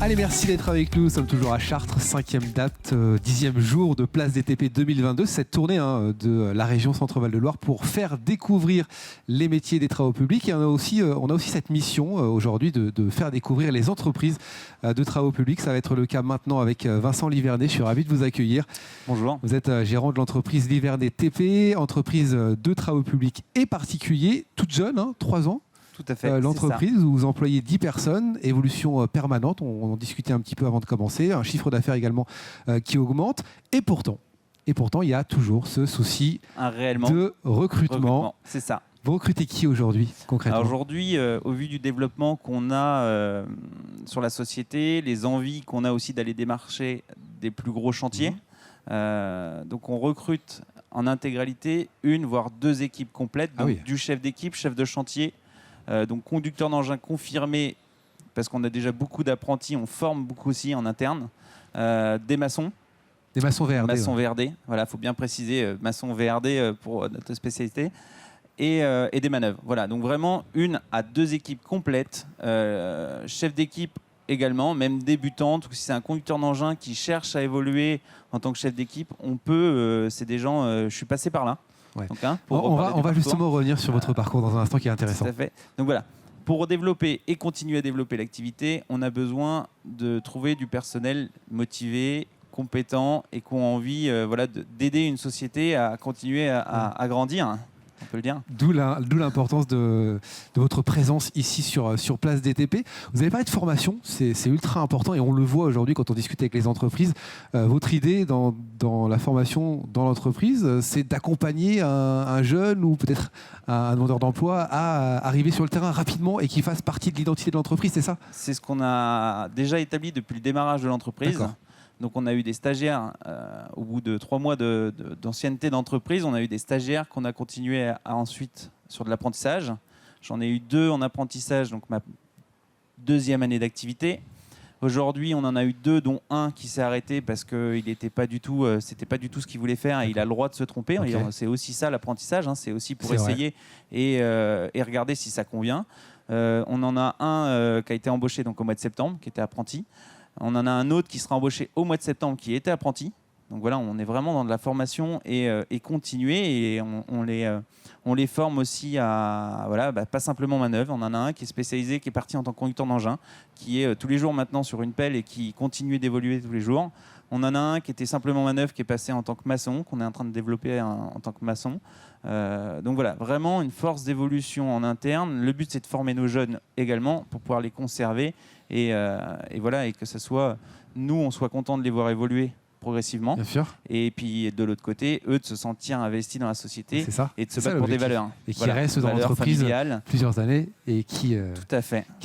Allez, merci d'être avec nous. Nous sommes toujours à Chartres, 5e date, 10e jour de Place DTP 2022. Cette tournée de la région Centre-Val de Loire pour faire découvrir les métiers des travaux publics. Et on a aussi cette mission aujourd'hui de faire découvrir les entreprises de travaux publics. Ça va être le cas maintenant avec Vincent Livernet. Je suis ravi de vous accueillir. Bonjour. Vous êtes gérant de l'entreprise Livernet TP, entreprise de travaux publics et particuliers, toute jeune, 3 ans. Tout à fait. L'entreprise où vous employez 10 personnes, évolution permanente, on en discutait un petit peu avant de commencer, un chiffre d'affaires également qui augmente. Et pourtant, il y a toujours ce souci de recrutement. C'est ça. Vous recrutez qui aujourd'hui, concrètement ? Aujourd'hui, au vu du développement qu'on a sur la société, les envies qu'on a aussi d'aller démarcher des plus gros chantiers, donc on recrute en intégralité une, voire 2 équipes complètes, donc du chef d'équipe, chef de chantier, donc conducteur d'engin confirmé, parce qu'on a déjà beaucoup d'apprentis, on forme beaucoup aussi en interne, des maçons. Des maçons VRD. Maçons VRD, voilà, il faut bien préciser, maçons VRD pour notre spécialité. Et des manœuvres. Voilà, donc vraiment 1 à 2 équipes complètes, chef d'équipe également, même débutante, ou si c'est un conducteur d'engin qui cherche à évoluer en tant que chef d'équipe, on peut, c'est des gens, je suis passé par là. Ouais. Donc, on va justement revenir sur votre parcours dans un instant qui est intéressant. Tout à fait. Donc voilà, pour développer et continuer à développer l'activité, on a besoin de trouver du personnel motivé, compétent et qui ont envie d'aider une société à continuer à grandir. On peut le dire. D'où l'importance de votre présence ici sur Place DTP. Vous avez parlé de formation, c'est ultra important et on le voit aujourd'hui quand on discute avec les entreprises. Votre idée dans la formation dans l'entreprise, c'est d'accompagner un jeune ou peut-être un demandeur d'emploi à arriver sur le terrain rapidement et qu'il fasse partie de l'identité de l'entreprise, c'est ça ? C'est ce qu'on a déjà établi depuis le démarrage de l'entreprise. D'accord. Donc on a eu des stagiaires, au bout de 3 mois d'ancienneté d'entreprise, on a eu des stagiaires qu'on a continué à ensuite sur de l'apprentissage. J'en ai eu 2 en apprentissage, donc ma 2e année d'activité. Aujourd'hui, on en a eu 2, dont un qui s'est arrêté parce que c'était pas du tout ce qu'il voulait faire et il a le droit de se tromper. Okay. C'est aussi ça l'apprentissage, c'est aussi pour essayer et regarder si ça convient. On en a un qui a été embauché donc, au mois de septembre, qui était apprenti. On en a un autre qui sera embauché au mois de septembre qui était apprenti. Donc voilà, on est vraiment dans de la formation et continuer et on les forme aussi à pas simplement manœuvre. On en a un qui est spécialisé, qui est parti en tant que conducteur d'engin, qui est tous les jours maintenant sur une pelle et qui continue d'évoluer tous les jours. On en a un qui était simplement manœuvre, qui est passé en tant que maçon, qu'on est en train de développer en tant que maçon. Donc voilà, vraiment une force d'évolution en interne. Le but, c'est de former nos jeunes également pour pouvoir les conserver et que ce soit nous, on soit content de les voir évoluer progressivement. Bien sûr. Et puis de l'autre côté, eux de se sentir investis dans la société et de se battre pour des valeurs. Et qui restent dans l'entreprise plusieurs années et qui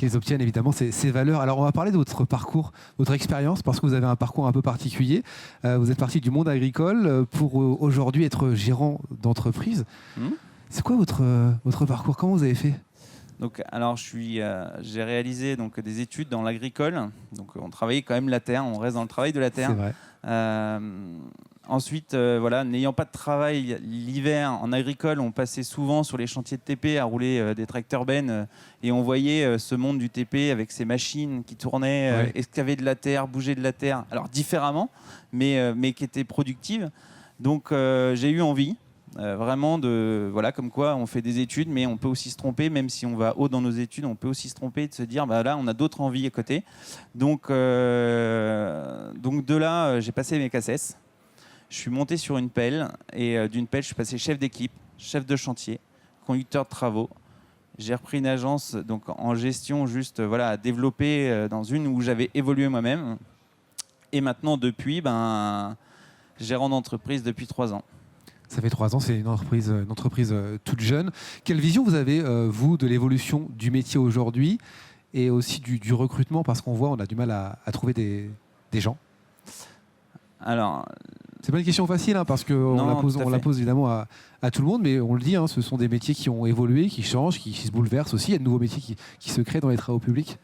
les obtiennent évidemment ces valeurs. Alors on va parler de votre parcours, votre expérience, parce que vous avez un parcours un peu particulier. Vous êtes parti du monde agricole pour aujourd'hui être gérant d'entreprise. C'est quoi votre parcours ? Comment vous avez fait ? Donc, alors, j'ai réalisé donc, des études dans l'agricole. Donc, on travaillait quand même la terre, on reste dans le travail de la terre. C'est vrai. Ensuite, n'ayant pas de travail l'hiver en agricole, on passait souvent sur les chantiers de TP à rouler des tracteurs bennes et on voyait ce monde du TP avec ces machines qui tournaient, excavaient de la terre, bouger de la terre, alors différemment, mais qui étaient productives. Donc, j'ai eu envie. Vraiment comme quoi on fait des études mais on peut aussi se tromper, même si on va haut dans nos études on peut aussi se tromper et de se dire là on a d'autres envies à côté, donc de là j'ai passé mes CACES, je suis monté sur une pelle et d'une pelle je suis passé chef d'équipe, chef de chantier, conducteur de travaux. J'ai repris une agence donc en gestion juste à développer dans une où j'avais évolué moi-même et maintenant depuis gérant d'entreprise depuis 3 ans. Ça fait 3 ans, c'est une entreprise toute jeune. Quelle vision vous avez, vous, de l'évolution du métier aujourd'hui et aussi du recrutement ? Parce qu'on voit, on a du mal à trouver des gens. Alors, c'est pas une question facile, parce qu'on la pose évidemment à tout le monde, mais on le dit, ce sont des métiers qui ont évolué, qui changent, qui se bouleversent aussi. Il y a de nouveaux métiers qui se créent dans les travaux publics.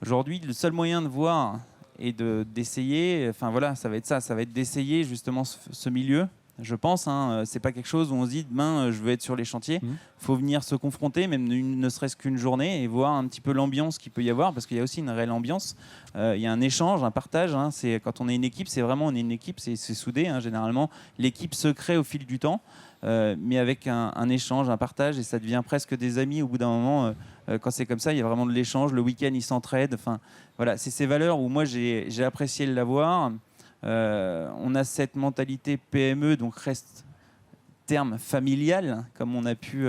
Aujourd'hui, le seul moyen de voir et d'essayer, ça va être d'essayer justement ce milieu. je pense. C'est pas quelque chose où on se dit demain je veux être sur les chantiers. Faut venir se confronter, même ne serait-ce qu'une journée, et voir un petit peu l'ambiance qu'il peut y avoir, parce qu'il y a aussi une réelle ambiance. Il y a un échange, un partage. C'est quand on est une équipe, c'est vraiment on est une équipe, c'est soudé. Généralement, l'équipe se crée au fil du temps, mais avec un échange, un partage, et ça devient presque des amis au bout d'un moment. Quand c'est comme ça, il y a vraiment de l'échange. Le week-end, ils s'entraident. Enfin, voilà, c'est ces valeurs où moi j'ai apprécié l'avoir. On a cette mentalité PME, donc reste terme familial, comme on a pu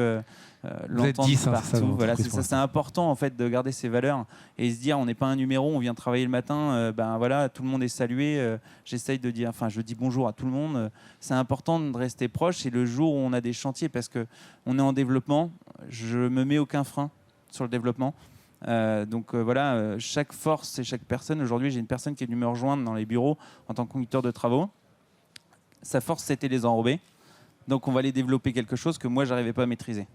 l'entendre partout. Voilà, c'est important en fait de garder ces valeurs et se dire on n'est pas un numéro, on vient travailler le matin, voilà, tout le monde est salué. J'essaye de dire, je dis bonjour à tout le monde. C'est important de rester proche. Et le jour où on a des chantiers, parce que on est en développement, je me mets aucun frein sur le développement. Voilà, chaque force et chaque personne. Aujourd'hui, j'ai une personne qui est venue me rejoindre dans les bureaux en tant que conducteur de travaux. Sa force, c'était les enrobés. Donc, on va aller développer quelque chose que moi, j'arrivais pas à maîtriser.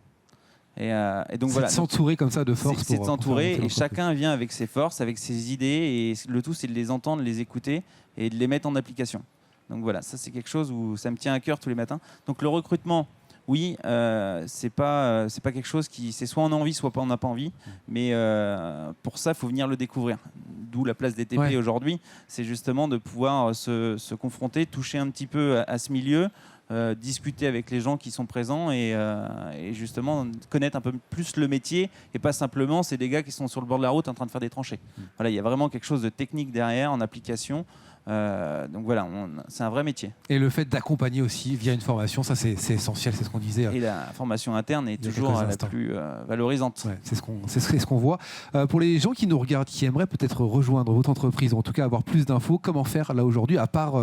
Et donc voilà. C'est de s'entourer comme ça de force. C'est de s'entourer et chacun vient avec ses forces, avec ses idées. Et le tout, c'est de les entendre, les écouter et de les mettre en application. Donc voilà, ça, c'est quelque chose où ça me tient à cœur tous les matins. Donc le recrutement. Oui, c'est pas quelque chose qui, c'est soit on a envie, soit on n'a pas envie. Mais pour ça, il faut venir le découvrir. D'où la place des TP aujourd'hui. C'est justement de pouvoir se confronter, toucher un petit peu à ce milieu, discuter avec les gens qui sont présents et justement connaître un peu plus le métier et pas simplement c'est des gars qui sont sur le bord de la route en train de faire des tranchées. Voilà, il y a vraiment quelque chose de technique derrière, en application. Donc voilà, c'est un vrai métier. Et le fait d'accompagner aussi via une formation, ça c'est essentiel, c'est ce qu'on disait. Et la formation interne est toujours la plus valorisante. Ouais, c'est ce qu'on voit. Pour les gens qui nous regardent, qui aimeraient peut-être rejoindre votre entreprise, ou en tout cas avoir plus d'infos, comment faire là aujourd'hui, à part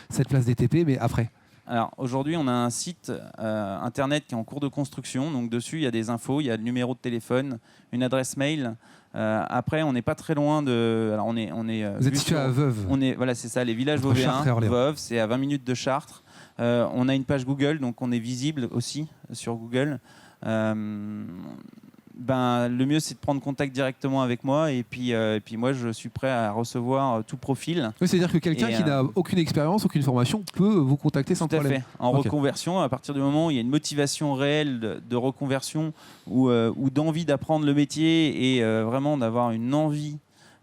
cette place DTP, mais après? Alors aujourd'hui, on a un site internet qui est en cours de construction. Donc dessus, il y a des infos, il y a le numéro de téléphone, une adresse mail. Après, on n'est pas très loin de. Alors on est. Vous êtes situé à Veuve. Voilà, c'est ça, les villages vauvéens. Veuve, c'est à 20 minutes de Chartres. On a une page Google, donc on est visible aussi sur Google. Le mieux, c'est de prendre contact directement avec moi et puis moi, je suis prêt à recevoir tout profil. Oui, c'est-à-dire que quelqu'un qui n'a aucune expérience, aucune formation peut vous contacter sans problème. Tout à fait. En reconversion, à partir du moment où il y a une motivation réelle de reconversion ou d'envie d'apprendre le métier et vraiment d'avoir une envie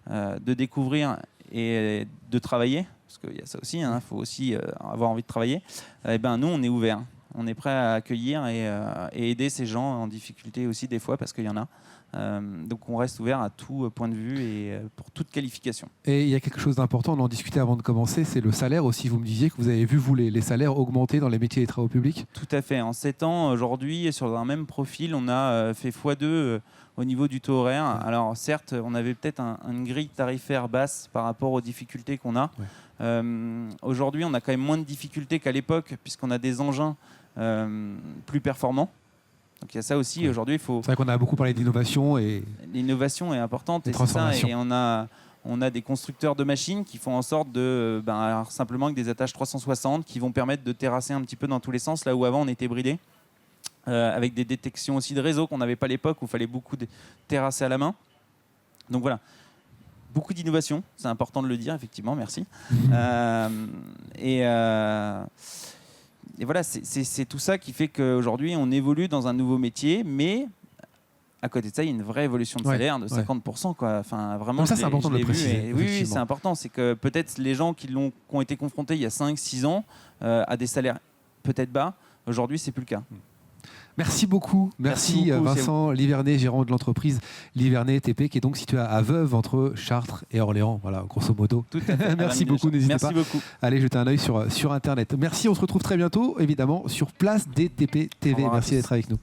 de découvrir et de travailler, parce qu'il y a ça aussi, il faut aussi avoir envie de travailler, nous, on est ouverts. On est prêt à accueillir et aider ces gens en difficulté aussi des fois parce qu'il y en a. Donc on reste ouvert à tout point de vue et pour toute qualification. Et il y a quelque chose d'important, on en discutait avant de commencer, c'est le salaire aussi. Vous me disiez que vous avez vu vous les salaires augmenter dans les métiers des travaux publics. Tout à fait. En 7 ans, aujourd'hui, sur un même profil, on a fait x2 au niveau du taux horaire. Alors certes, on avait peut-être une grille tarifaire basse par rapport aux difficultés qu'on a. Aujourd'hui, on a quand même moins de difficultés qu'à l'époque puisqu'on a des engins plus performants. Donc il y a ça aussi. Aujourd'hui, il faut. C'est vrai qu'on a beaucoup parlé d'innovation et l'innovation est importante et c'est ça. Et on a des constructeurs de machines qui font en sorte de simplement avec des attaches 360 qui vont permettre de terrasser un petit peu dans tous les sens là où avant on était bridé. Avec des détections aussi de réseau qu'on n'avait pas à l'époque où il fallait beaucoup terrasser à la main. Donc voilà. Beaucoup d'innovation, c'est important de le dire, effectivement, merci. Et voilà, c'est tout ça qui fait qu'aujourd'hui, on évolue dans un nouveau métier, mais à côté de ça, il y a une vraie évolution de salaire de 50%. Quoi. Enfin, vraiment, ça, c'est important de le préciser. Oui, c'est important. C'est que peut-être les gens qui ont été confrontés il y a 5-6 ans à des salaires peut-être bas, aujourd'hui, c'est plus le cas. Merci beaucoup. Merci beaucoup, Vincent Livernet, gérant de l'entreprise Livernet TP, qui est donc situé à Veuve, entre Chartres et Orléans. Voilà, grosso modo. Tout à fait. Merci beaucoup. N'hésitez pas. Beaucoup. Allez jeter un œil sur Internet. Merci. On se retrouve très bientôt, évidemment, sur Place DTP TV. Merci d'être avec nous.